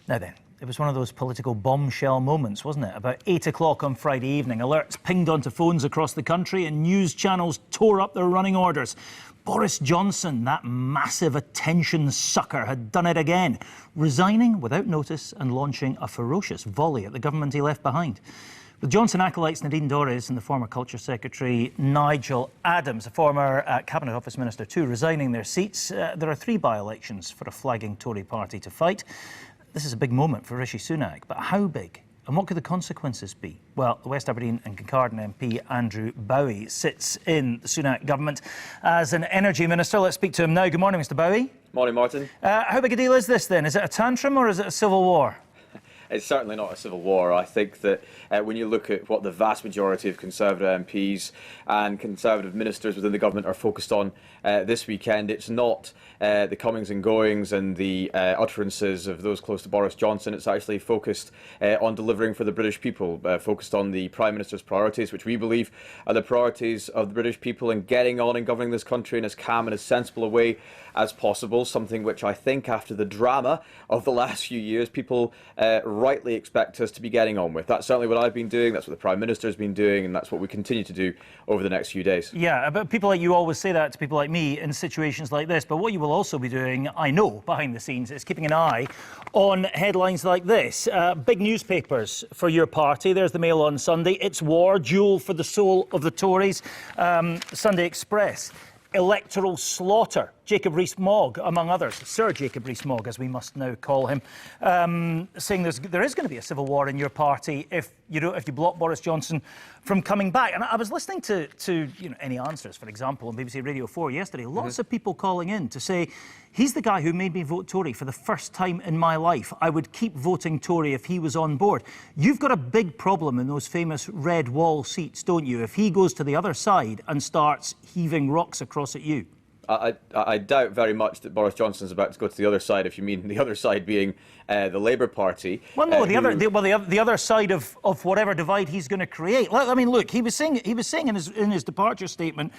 Now then, it was one of those political bombshell moments, wasn't it? About 8 o'clock on Friday evening, alerts pinged onto phones across the country and news channels tore up their running orders. Boris Johnson, that massive attention sucker, had done it again, resigning without notice and launching a ferocious volley at the government he left behind. With Johnson acolytes Nadine Dorries and the former Culture Secretary Nigel Adams, a former Cabinet Office Minister too, resigning their seats, there are 3 by-elections for a flagging Tory party to fight. This is a big moment for Rishi Sunak, but how big? And what could the consequences be? Well, the West Aberdeen and Curran MP Andrew Bowie sits in the Sunak government as an energy minister. Let's speak to him now. Good morning, Mr Bowie. Morning, Martin. How big a deal is this then? Is it a tantrum or is it a civil war? It's certainly not a civil war. I think that when you look at what the vast majority of Conservative MPs and Conservative ministers within the government are focused on this weekend, it's not the comings and goings and the utterances of those close to Boris Johnson. It's actually focused on delivering for the British people, focused on the Prime Minister's priorities, which we believe are the priorities of the British people, and getting on and governing this country in as calm and as sensible a way as possible, something which I think after the drama of the last few years, people rightly expect us to be getting on with. That's certainly what I've been doing, that's what the Prime Minister has been doing, and that's what we continue to do over the next few days. Yeah, but people like you always say that to people like me in situations like this, but what you will also be doing, I know, behind the scenes, is keeping an eye on headlines like this. Big newspapers for your party. There's the Mail on Sunday. It's war, duel for the soul of the Tories. Sunday Express. Electoral slaughter. Jacob Rees-Mogg, among others, Sir Jacob Rees-Mogg, as we must now call him, saying there is going to be a civil war in your party if you block Boris Johnson from coming back. And I was listening to Any Answers, for example, on BBC Radio 4 yesterday. Lots of people calling in to say, he's the guy who made me vote Tory for the first time in my life. I would keep voting Tory if he was on board. You've got a big problem in those famous red wall seats, don't you, if he goes to the other side and starts heaving rocks across at you? I doubt very much that Boris Johnson's about to go to the other side, if you mean the other side being the Labour Party. Well, no, the other side of whatever divide he's going to create. I mean, look, he was saying in his departure statement,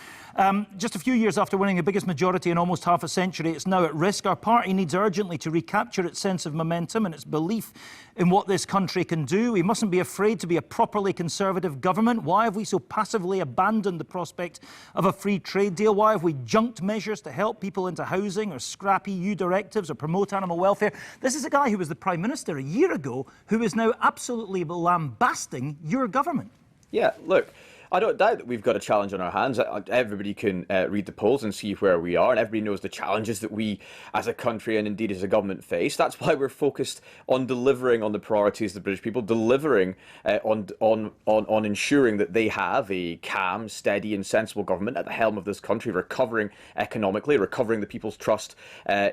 just a few years after winning the biggest majority in almost half a century, it's now at risk. Our party needs urgently to recapture its sense of momentum and its belief in what this country can do. We mustn't be afraid to be a properly Conservative government. Why have we so passively abandoned the prospect of a free trade deal? Why have we junked measures to help people into housing or scrap EU directives or promote animal welfare? This is a guy who was the Prime Minister a year ago who is now absolutely lambasting your government. Yeah, look, I don't doubt that we've got a challenge on our hands. Everybody can read the polls and see where we are, and everybody knows the challenges that we as a country and indeed as a government face. That's why we're focused on delivering on the priorities of the British people, delivering on ensuring that they have a calm, steady and sensible government at the helm of this country, recovering economically, recovering the people's trust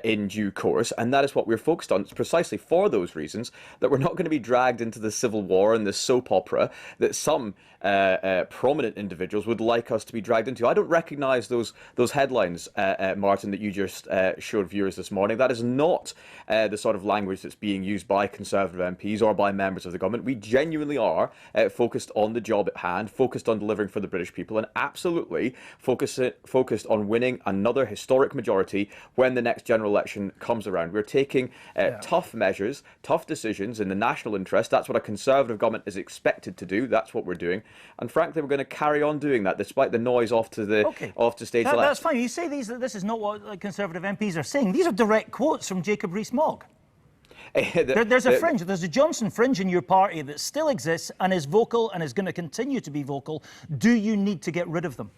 in due course. And that is what we're focused on. It's precisely for those reasons that we're not going to be dragged into the civil war and the soap opera that some prominent individuals would like us to be dragged into. I don't recognise those headlines, Martin, that you just showed viewers this morning. That is not the sort of language that's being used by Conservative MPs or by members of the government. We genuinely are focused on the job at hand, focused on delivering for the British people, and absolutely focused on winning another historic majority when the next general election comes around. We're taking tough measures, tough decisions in the national interest. That's what a Conservative government is expected to do. That's what we're doing. And frankly, we're going to carry on doing that despite the noise off to stage left. That's fine. You say this is not what Conservative MPs are saying. These are direct quotes from Jacob Rees-Mogg. There's a fringe. There's a Johnson fringe in your party that still exists and is vocal and is going to continue to be vocal. Do you need to get rid of them?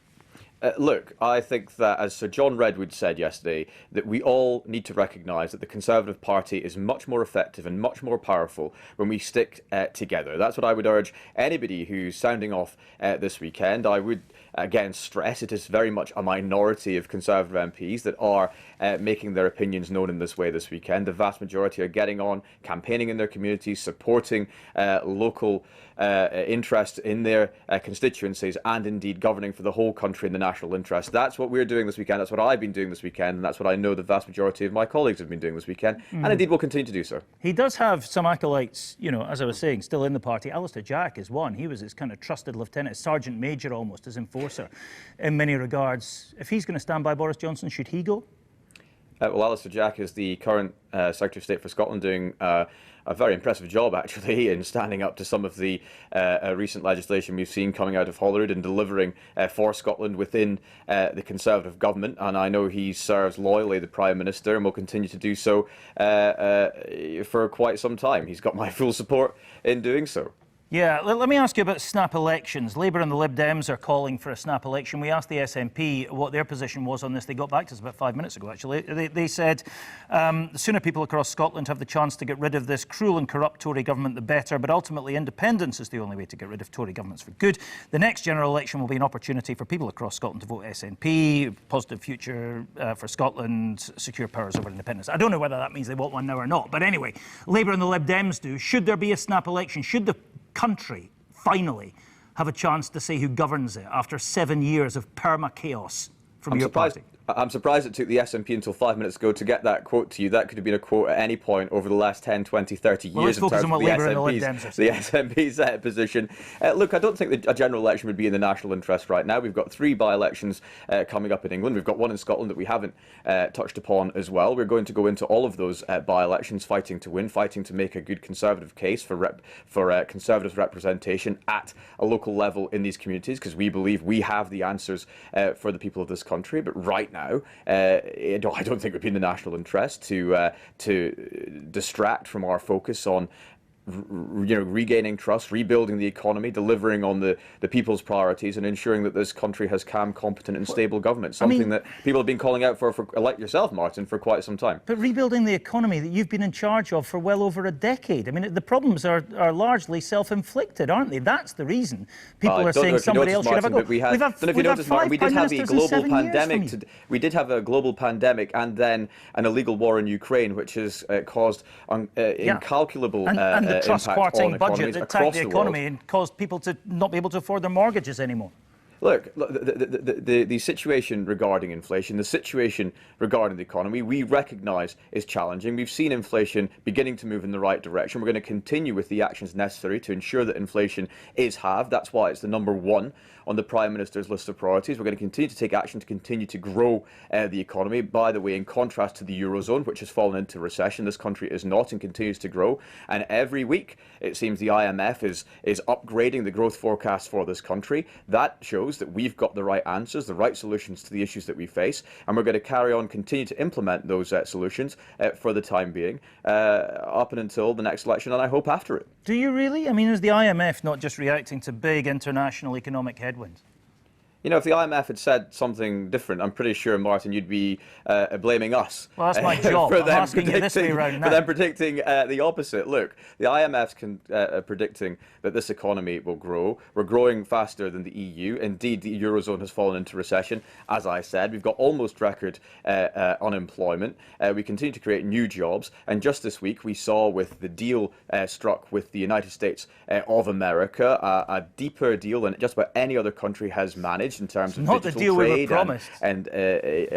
Look, I think that, as Sir John Redwood said yesterday, that we all need to recognise that the Conservative Party is much more effective and much more powerful when we stick together. That's what I would urge anybody who's sounding off this weekend. I would, again, stress it is very much a minority of Conservative MPs that are making their opinions known in this way this weekend. The vast majority are getting on, campaigning in their communities, supporting local interest in their constituencies, and indeed governing for the whole country in the national interest. That's what we're doing this weekend. That's what I've been doing this weekend, and that's what I know the vast majority of my colleagues have been doing this weekend, and indeed will continue to do so. He does have some acolytes, as I was saying, still in the party. Alistair Jack is one. He was his kind of trusted lieutenant, sergeant major almost, his enforcer in many regards. If he's going to stand by Boris Johnson, should he go? Well, Alistair Jack is the current Secretary of State for Scotland, doing a very impressive job, actually, in standing up to some of the recent legislation we've seen coming out of Holyrood and delivering for Scotland within the Conservative government. And I know he serves loyally the Prime Minister and will continue to do so for quite some time. He's got my full support in doing so. Yeah, let me ask you about snap elections. Labour and the Lib Dems are calling for a snap election. We asked the SNP what their position was on this. They got back to us about 5 minutes ago, actually. They said the sooner people across Scotland have the chance to get rid of this cruel and corrupt Tory government, the better. But ultimately, independence is the only way to get rid of Tory governments for good. The next general election will be an opportunity for people across Scotland to vote SNP, positive future for Scotland, secure powers over independence. I don't know whether that means they want one now or not. But anyway, Labour and the Lib Dems do. Should there be a snap election? Should the country finally have a chance to say who governs it after 7 years of perma-chaos from your party? I'm surprised it took the SNP until 5 minutes ago to get that quote to you. That could have been a quote at any point over the last 10, 20, 30 years in terms of the SNP's position. Look, I don't think that a general election would be in the national interest right now. We've got 3 by-elections coming up in England. We've got one in Scotland that we haven't touched upon as well. We're going to go into all of those by-elections fighting to win, fighting to make a good Conservative case for Conservative representation at a local level in these communities, because we believe we have the answers for the people of this country. But right now, I don't think it would be in the national interest to distract from our focus on regaining trust, rebuilding the economy, delivering on the people's priorities, and ensuring that this country has calm, competent and stable government. Something that people have been calling out for, like yourself, Martin, for quite some time. But rebuilding the economy that you've been in charge of for well over a decade. I mean, the problems are largely self-inflicted, aren't they? That's the reason people are saying somebody else should have a go. We did have a global pandemic. We did have a global pandemic and then an illegal war in Ukraine, which has caused incalculable the trust-quarting budget that tanked the economy and caused people to not be able to afford their mortgages anymore. Look, the situation regarding inflation, the situation regarding the economy, we recognise is challenging. We've seen inflation beginning to move in the right direction. We're going to continue with the actions necessary to ensure that inflation is halved. That's why it's the number 1 on the Prime Minister's list of priorities. We're going to continue to take action to continue to grow the economy. By the way, in contrast to the Eurozone, which has fallen into recession, this country is not and continues to grow. And every week, it seems the IMF is upgrading the growth forecast for this country. That shows that we've got the right answers, the right solutions to the issues that we face, and we're going to carry on, continue to implement those solutions for the time being, up and until the next election, and I hope after it. Do you really? I mean, is the IMF not just reacting to big international economic headwinds? You know, if the IMF had said something different, I'm pretty sure, Martin, you'd be blaming us. Well, that's my job. I'm asking you this way around now. For them predicting the opposite. Look, the IMF's predicting that this economy will grow. We're growing faster than the EU. Indeed, the Eurozone has fallen into recession. As I said, we've got almost record unemployment. We continue to create new jobs. And just this week, we saw with the deal struck with the United States of America, a deeper deal than just about any other country has managed in terms of digital trade and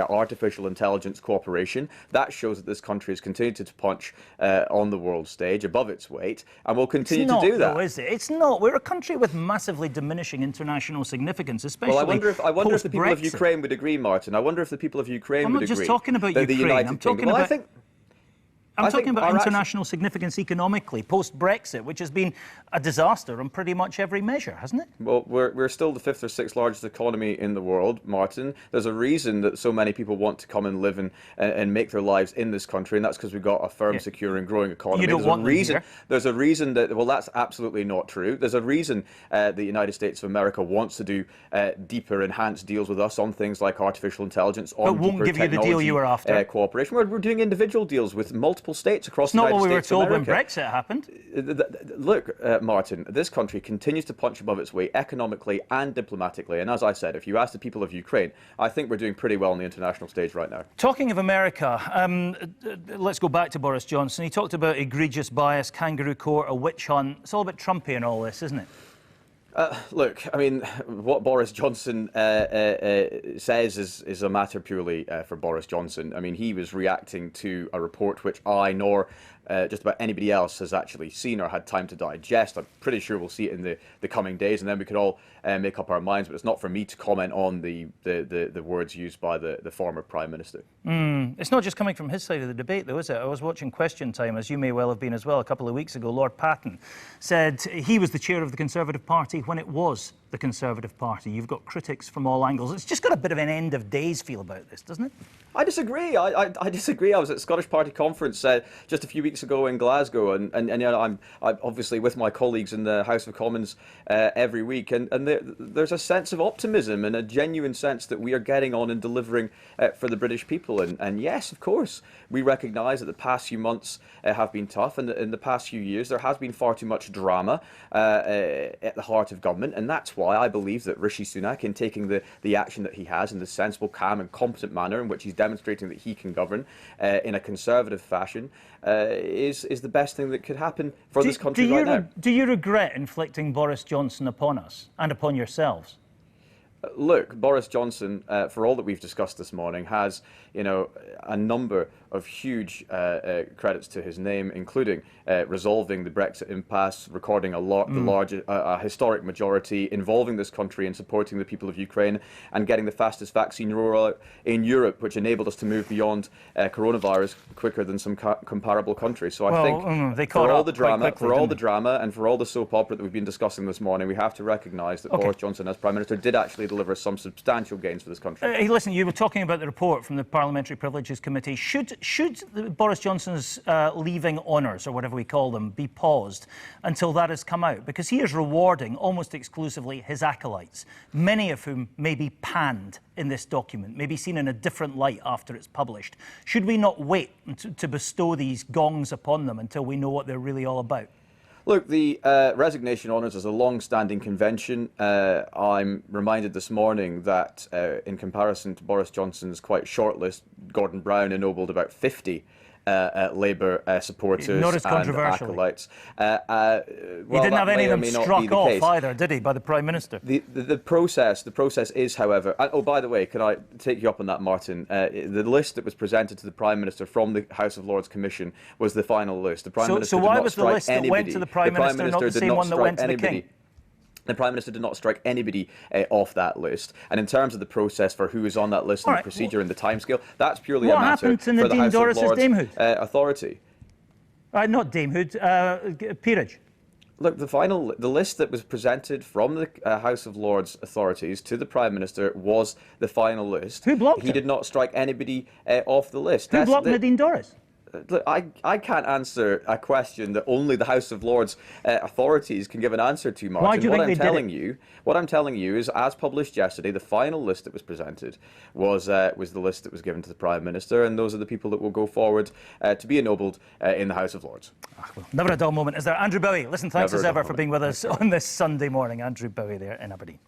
artificial intelligence cooperation. That shows that this country has continued to punch on the world stage above its weight, and will continue to do that. Though, is it? It's not. We're a country with massively diminishing international significance, especially I wonder if the people of Ukraine would agree, Martin. I wonder if the people of Ukraine would agree. I'm not just talking about Ukraine. I'm talking about international significance economically, post-Brexit, which has been a disaster on pretty much every measure, hasn't it? Well, we're still the 5th or 6th largest economy in the world, Martin. There's a reason that so many people want to come and live and make their lives in this country, and that's because we've got a firm, secure and growing economy. You don't want them here. There's a reason that, well, that's absolutely not true. There's a reason the United States of America wants to do deeper, enhanced deals with us on things like artificial intelligence, on but won't give you the deal you were after. Cooperation. We're doing individual deals with multiple states across the United States. It's not what we were told when Brexit happened. Look, Martin, this country continues to punch above its weight economically and diplomatically. And as I said, if you ask the people of Ukraine, I think we're doing pretty well on the international stage right now. Talking of America, let's go back to Boris Johnson. He talked about egregious bias, kangaroo court, a witch hunt. It's all a bit Trumpy and all this, isn't it? Look, I mean, what Boris Johnson says is a matter purely for Boris Johnson. I mean, he was reacting to a report which I nor just about anybody else has actually seen or had time to digest. I'm pretty sure we'll see it in the coming days, and then we could all make up our minds. But it's not for me to comment on the words used by the former Prime Minister. It's not just coming from his side of the debate, though, is it? I was watching Question Time, as you may well have been as well, a couple of weeks ago. Lord Patten said he was the chair of the Conservative Party when it was the Conservative Party. You've got critics from all angles. It's just got a bit of an end of days feel about this, doesn't it? I disagree. I disagree. I was at the Scottish Party conference just a few weeks ago in Glasgow, and you know, I'm obviously with my colleagues in the House of Commons every week, and there's a sense of optimism and a genuine sense that we are getting on and delivering for the British people. And yes, of course, we recognise that the past few months have been tough, and in the past few years there has been far too much drama at the heart of government, and that's why I believe that Rishi Sunak, in taking the action that he has in the sensible, calm and competent manner in which he's demonstrating that he can govern in a conservative fashion, is the best thing that could happen for this country right now. Do you regret inflicting Boris Johnson upon us and upon yourselves? Look, Boris Johnson, for all that we've discussed this morning, has, you know, a number of huge credits to his name, including resolving the Brexit impasse, recording a historic majority, involving this country in supporting the people of Ukraine, and getting the fastest vaccine rollout in Europe, which enabled us to move beyond coronavirus quicker than some comparable countries. So I think for all the drama, and for all the soap opera that we've been discussing this morning, we have to recognise that Boris Johnson, as Prime Minister, did actually deliver some substantial gains for this country. Hey, listen, you were talking about the report from the Parliamentary Privileges Committee. Should Boris Johnson's leaving honours, or whatever we call them, be paused until that has come out? Because he is rewarding almost exclusively his acolytes, many of whom may be panned in this document, may be seen in a different light after it's published. Should we not wait to bestow these gongs upon them until we know what they're really all about? Look, the resignation honours is a long-standing convention. I'm reminded this morning that in comparison to Boris Johnson's quite short list, Gordon Brown ennobled about 50 Labour supporters and acolytes. He didn't have any of them struck off either, did he, by the Prime Minister? The process is, however, oh, by the way, can I take you up on that, Martin? The list that was presented to the Prime Minister from the House of Lords Commission was the final list. The Prime Minister so did why not was the strike list that anybody. went to the Prime Minister not the same one that went to the King? The Prime Minister did not strike anybody off that list. And in terms of the process for who is on that list and the procedure and the timescale, that's purely a matter for the House of Lords authority. Not damehood, peerage. Look, the list that was presented from the House of Lords authorities to the Prime Minister was the final list. Who blocked He did not strike anybody off the list. Who blocked Nadine Dorries? Look, I can't answer a question that only the House of Lords authorities can give an answer to, Martin. Why do you think they did it? What I'm telling you is, as published yesterday, the final list that was presented was the list that was given to the Prime Minister, and those are the people that will go forward to be ennobled in the House of Lords. Well, never a dull moment, is there? Andrew Bowie, listen, thanks as ever for being with us on this Sunday morning. Andrew Bowie there in Aberdeen.